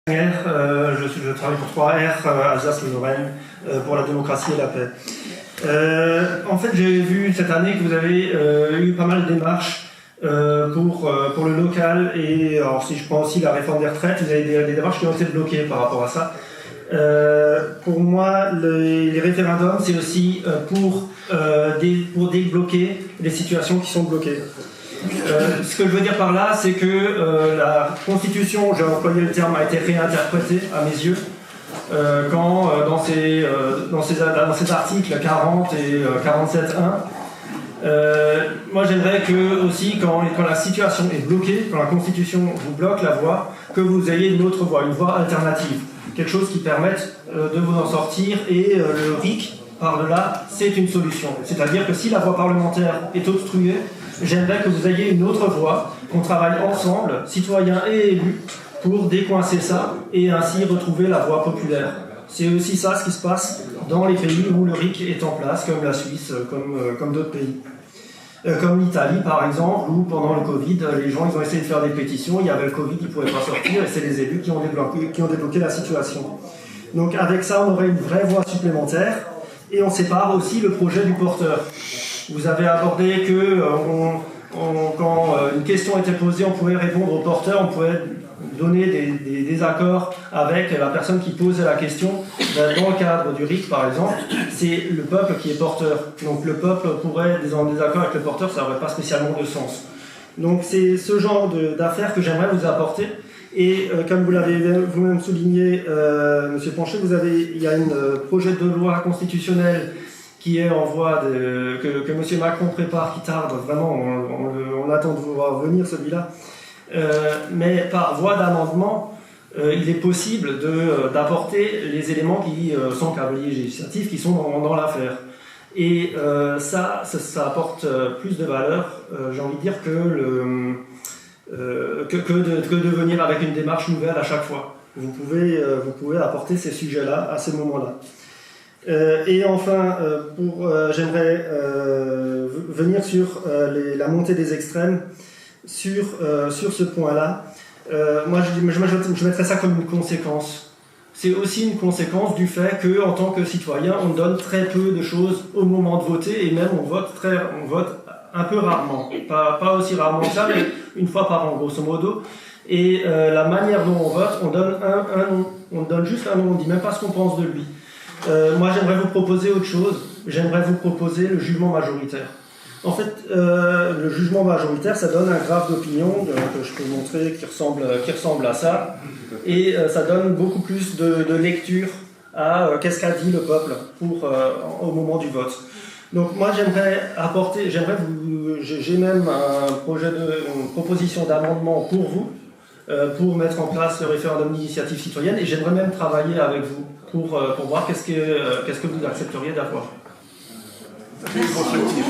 Je travaille pour 3R, Alsace-Lorraine, pour la démocratie et la paix. En fait, j'ai vu cette année que vous avez eu pas mal de démarches pour le local, et alors si je prends aussi la réforme des retraites, vous avez des démarches qui ont été bloquées par rapport à ça. Pour moi, les référendums, c'est aussi pour débloquer les situations qui sont bloquées. Ce que je veux dire par là, c'est que la Constitution, j'ai employé le terme, a été réinterprétée à mes yeux, quand dans ces articles 40 et 47.1, moi j'aimerais que aussi quand la situation est bloquée, quand la Constitution vous bloque la voie, que vous ayez une autre voie, une voie alternative, quelque chose qui permette de vous en sortir, et le RIC, par-delà, c'est une solution. C'est-à-dire que si la voie parlementaire est obstruée, j'aimerais que vous ayez une autre voie, qu'on travaille ensemble, citoyens et élus, pour décoincer ça et ainsi retrouver la voie populaire. C'est aussi ça ce qui se passe dans les pays où le RIC est en place, comme la Suisse, comme d'autres pays. Comme l'Italie par exemple, où pendant le Covid, les gens ils ont essayé de faire des pétitions, il y avait le Covid, ils ne pouvaient pas sortir, et c'est les élus qui ont débloqué la situation. Donc avec ça, on aurait une vraie voie supplémentaire, et on sépare aussi le projet du porteur. Vous avez abordé que quand une question était posée, on pouvait répondre au porteur, on pouvait donner des accords avec la personne qui posait la question. Dans le cadre du RIC, par exemple, c'est le peuple qui est porteur. Donc le peuple pourrait être en désaccord avec le porteur, ça n'aurait pas spécialement de sens. Donc c'est ce genre d'affaires que j'aimerais vous apporter. Et comme vous l'avez vous-même souligné, Monsieur Poncher, il y a un projet de loi constitutionnelle qui est en voie que M. Macron prépare, qui tarde vraiment, on attend de voir venir celui-là. Mais par voie d'amendement, il est possible d'apporter les éléments qui sont cavaliers législatifs, qui sont dans l'affaire. Et ça apporte plus de valeur, j'ai envie de dire, que de venir avec une démarche nouvelle à chaque fois. Vous pouvez apporter ces sujets-là à ces moments-là. Et enfin, j'aimerais venir sur la montée des extrêmes, sur ce point-là. Moi, je mettrais ça comme une conséquence. C'est aussi une conséquence du fait qu'en tant que citoyen, on donne très peu de choses au moment de voter, et même on vote un peu rarement. Pas aussi rarement que ça, mais une fois par an, grosso modo. Et la manière dont on vote, on donne un nom. On donne juste un nom, on ne dit même pas ce qu'on pense de lui. Moi, j'aimerais vous proposer autre chose. J'aimerais vous proposer le jugement majoritaire. En fait, le jugement majoritaire, ça donne un graphe d'opinion que je peux montrer qui ressemble à ça. Et ça donne beaucoup plus de lecture à qu'est-ce qu'a dit le peuple au moment du vote. Donc moi, j'ai même une proposition d'amendement pour vous, pour mettre en place le référendum d'initiative citoyenne, et j'aimerais même travailler avec vous pour voir qu'est-ce que vous accepteriez d'avoir. Ça fait constructif.